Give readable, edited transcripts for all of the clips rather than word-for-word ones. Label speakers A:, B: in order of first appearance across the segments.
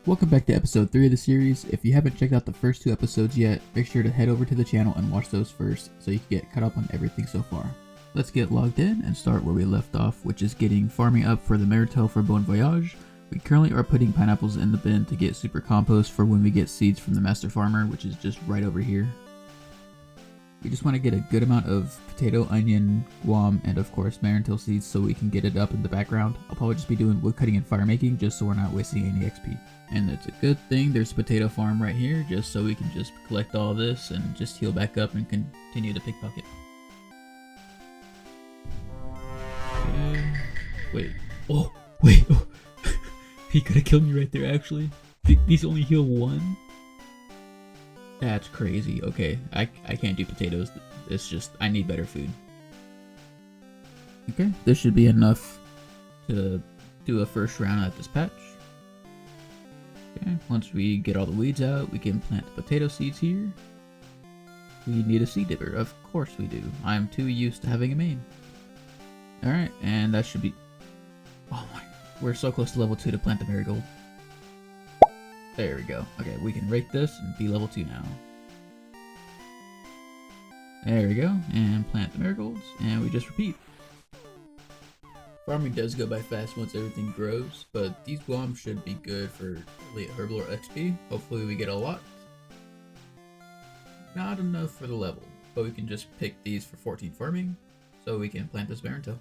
A: Welcome back to episode 3 of the series. If you haven't checked out the first 2 episodes yet, make sure to head over to the channel and watch those first so you can get caught up on everything so far. Let's get logged in and start where we left off, which is getting farming up for the Marital for Voyage. We currently are putting pineapples in the bin to get super compost for when we get seeds from the master farmer, which is just right over here. We just want to get a good amount of potato, onion, guam, and of course Marital seeds so we can get it up in the background. I'll probably just be doing wood cutting and fire making just so we're not wasting any XP. And it's a good thing there's a potato farm right here just so we can just collect all this and just heal back up and continue to pickpocket. Okay. Wait. Oh, wait. Oh. He could have killed me right there actually. These only heal 1? That's crazy. Okay, I can't do potatoes. It's just, I need better food. Okay, this should be enough to do a first round at this patch. Okay, once we get all the weeds out, we can plant the potato seeds here. We need a seed dipper. Of course we do. I'm too used to having a main. Alright, and that should be... Oh my... We're so close to level 2 to plant the marigold. There we go. Okay, we can rake this and be level 2 now. There we go, and plant the marigolds, and we just repeat. Farming does go by fast once everything grows, but these guams should be good for early herbal or XP. Hopefully we get a lot. Not enough for the level, but we can just pick these for 14 farming, so we can plant this Marital.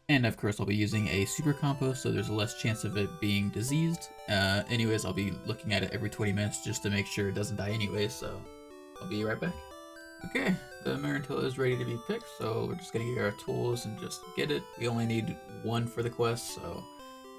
A: And of course I'll be using a super compost so there's less chance of it being diseased. Anyways, I'll be looking at it every 20 minutes just to make sure it doesn't die anyway, so I'll be right back. Okay, the Marital is ready to be picked, so we're just gonna get our tools and just get it. We only need 1 for the quest, so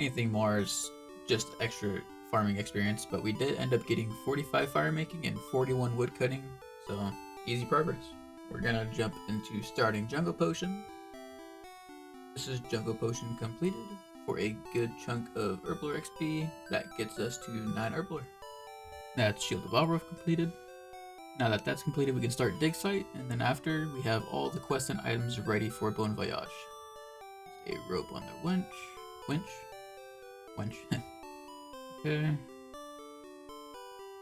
A: anything more is just extra farming experience, but we did end up getting 45 fire making and 41 wood cutting, so easy progress. We're gonna jump into starting Jungle Potion. This is Jungle Potion completed for a good chunk of Herbler XP. That gets us to 9 Herbler. That's Shield of Alroth completed. Now that that's completed, we can start Dig Site, and then after, we have all the quests and items ready for Voyage. A rope on the winch. Okay.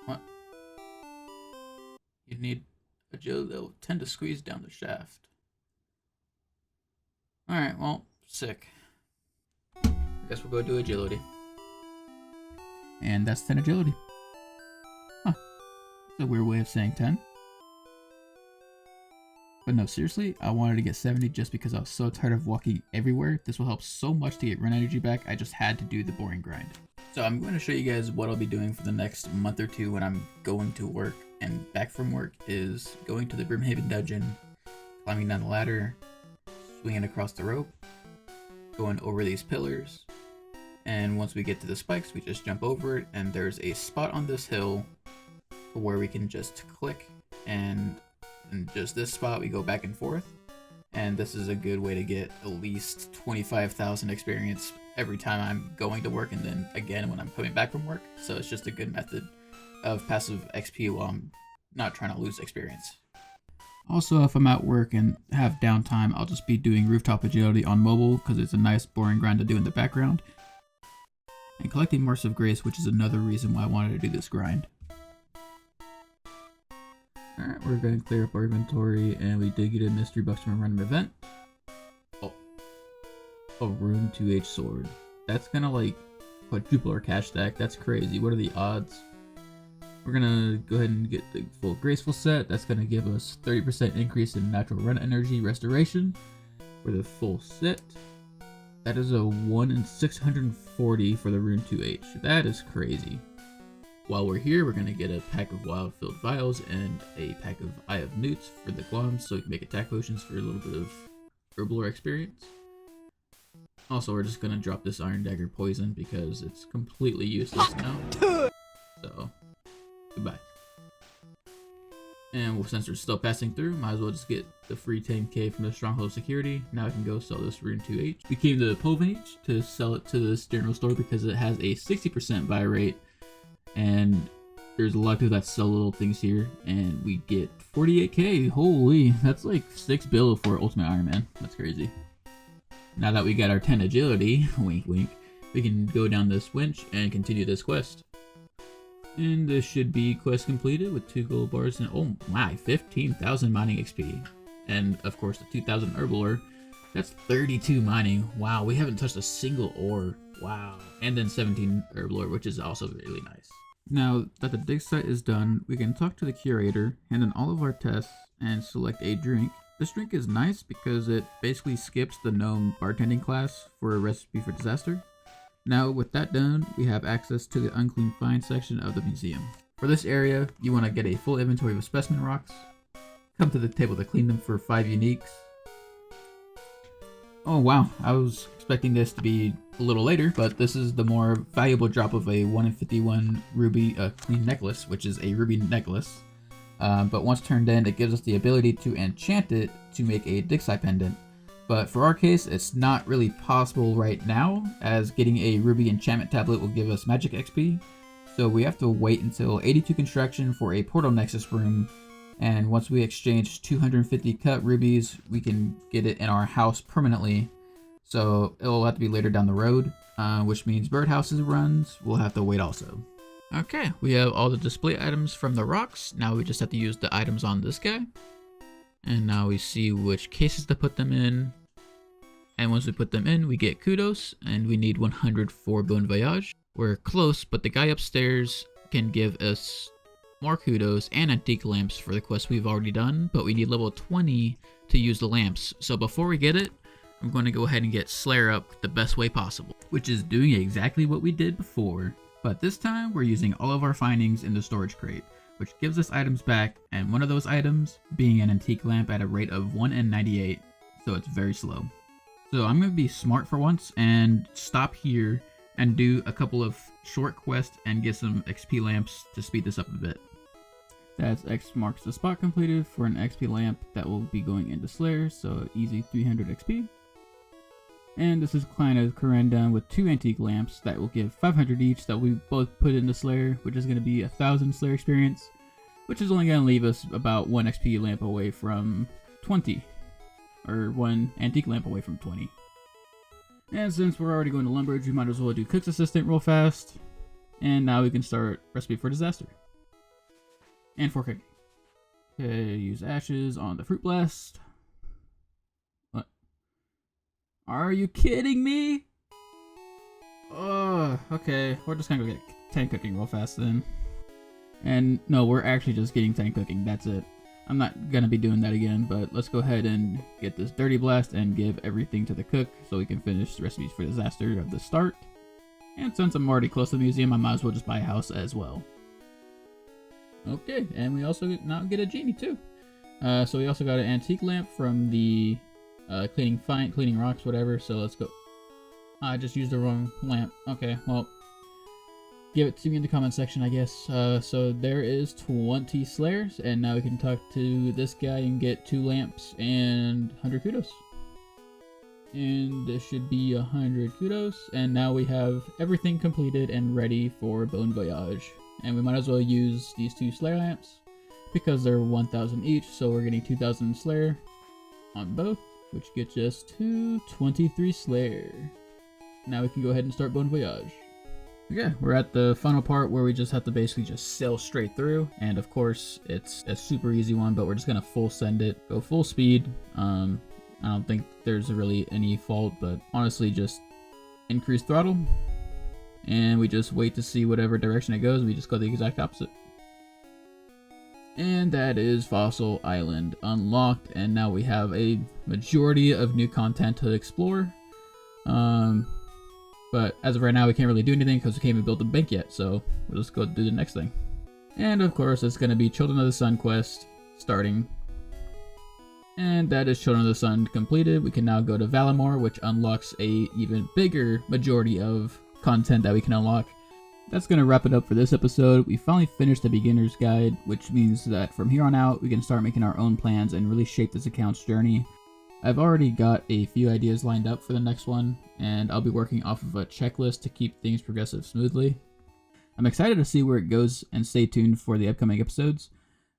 A: What? You need agility that will tend to squeeze down the shaft. Alright, well, sick. I guess we'll go do agility. And that's 10 agility. Huh. That's a weird way of saying 10. But no, seriously, I wanted to get 70 just because I was so tired of walking everywhere. This will help so much to get run energy back. I just had to do the boring grind. So I'm going to show you guys what I'll be doing for the next month or 2 when I'm going to work and back from work is going to the Brimhaven dungeon, climbing down the ladder, swinging across the rope, going over these pillars, and once we get to the spikes we just jump over it, and there's a spot on this hill where we can just click, and in just this spot we go back and forth, and this is a good way to get at least 25,000 experience every time I'm going to work and then again when I'm coming back from work. So it's just a good method of passive XP while I'm not trying to lose experience. Also, if I'm at work and have downtime, I'll just be doing rooftop agility on mobile because it's a nice boring grind to do in the background. And collecting Marks of Grace, which is another reason why I wanted to do this grind. Alright, we're going to clear up our inventory, and we did get a mystery box from a random event. Oh. A rune 2H sword. That's gonna like quadruple our cash stack. That's crazy. What are the odds? We're gonna go ahead and get the full graceful set. That's gonna give us 30% increase in natural run energy restoration for the full set. That is a 1 in 640 for the rune 2H. That is crazy. While we're here, we're gonna get a pack of wild filled vials and a pack of Eye of Newts for the guams so we can make attack potions for a little bit of herbal experience. Also, we're just gonna drop this Iron Dagger poison because it's completely useless now. So, goodbye. And since we're still passing through, might as well just get the free 10k from the Stronghold Security. Now I can go sell this rune 2H. We came to the Povage to sell it to this general store because it has a 60% buy rate. And there's a lot of people that sell little things here. And we get 48k. Holy, that's like 6 bill for Ultimate Iron Man. That's crazy. Now that we got our 10 agility, wink wink, we can go down this winch and continue this quest. And this should be quest completed with 2 gold bars and oh my, 15,000 mining XP. And of course the 2,000 herbal ore. That's 32 mining. Wow, we haven't touched a single ore. Wow. And then 17 herbal ore, which is also really nice. Now that the dig site is done, we can talk to the curator, hand in all of our tests, and select a drink. This drink is nice because it basically skips the gnome bartending class for a recipe for disaster. Now with that done, we have access to the unclean find section of the museum. For this area, you want to get a full inventory of specimen rocks, come to the table to clean them for 5 uniques. Oh wow, I was expecting this to be a little later, but this is the more valuable drop of a 1 in 51 ruby clean necklace, which is a ruby necklace. But once turned in, it gives us the ability to enchant it to make a dig site pendant. But for our case, it's not really possible right now, as getting a ruby enchantment tablet will give us magic XP. So we have to wait until 82 construction for a portal nexus room. And once we exchange 250 cut rubies, we can get it in our house permanently. So it'll have to be later down the road, which means birdhouses runs will have to wait also. Okay, we have all the display items from the rocks. Now we just have to use the items on this guy. And now we see which cases to put them in. And once we put them in, we get kudos, and we need 100 for Bon Voyage. We're close, but the guy upstairs can give us more kudos and antique lamps for the quest we've already done, but we need level 20 to use the lamps. So before we get it, I'm going to go ahead and get Slayer up the best way possible, which is doing exactly what we did before. But this time, we're using all of our findings in the storage crate, which gives us items back, and one of those items being an antique lamp at a rate of 1 in 98, so it's very slow. So I'm going to be smart for once and stop here and do a couple of short quests and get some XP lamps to speed this up a bit. That's X marks the spot completed for an XP lamp that will be going into Slayer, so easy 300 XP. And this is Klein of Corendon with 2 antique lamps that will give 500 each that we both put into Slayer, which is going to be 1,000 Slayer experience, which is only going to leave us about 1 XP lamp away from 20, or 1 antique lamp away from 20. And since we're already going to Lumbridge, we might as well do Cook's Assistant real fast. And now we can start Recipe for Disaster. And for cooking. Okay, use ashes on the Fruit Blast. What? Are you kidding me? Oh, okay. We're just gonna go get 10 cooking real fast then. And no, we're actually just getting 10 cooking. That's it. I'm not gonna be doing that again, but let's go ahead and get this Dirty Blast and give everything to the cook so we can finish the Recipes for Disaster of the start. And since I'm already close to the museum, I might as well just buy a house as well. Okay, and we also now get a genie too. So we also got an antique lamp from the cleaning rocks, whatever. So let's go. I just used the wrong lamp. Okay, well, give it to me in the comment section, I guess. So there is 20 Slayers, and now we can talk to this guy and get 2 lamps and 100 kudos. And this should be 100 kudos, and now we have everything completed and ready for Bon Voyage. And we might as well use these 2 Slayer lamps because they're 1,000 each, so we're getting 2,000 Slayer on both, which gets us to 23 Slayer. Now we can go ahead and start Bon Voyage. Okay, we're at the final part where we just have to basically just sail straight through, and of course it's a super easy one, but we're just gonna full send it, go full speed. I don't think there's really any fault, but honestly just increase throttle. And we just wait to see whatever direction it goes. We just go the exact opposite. And that is Fossil Island unlocked. And now we have a majority of new content to explore. But as of right now, we can't really do anything because we can't even build the bank yet. So we'll just go do the next thing. And of course, it's going to be Children of the Sun quest starting. And that is Children of the Sun completed. We can now go to Valimor, which unlocks a even bigger majority of content that we can unlock. That's going to wrap it up for this episode. We finally finished the beginner's guide, which means that from here on out we can start making our own plans and really shape this account's journey. I've already got a few ideas lined up for the next one, and I'll be working off of a checklist to keep things progressive smoothly. I'm excited to see where it goes, and stay tuned for the upcoming episodes.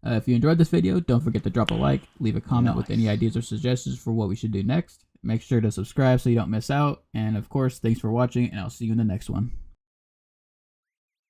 A: If you enjoyed this video, don't forget to drop a like, leave a comment with any ideas or suggestions for what we should do next. Make sure to subscribe so you don't miss out. And of course, thanks for watching, and I'll see you in the next one.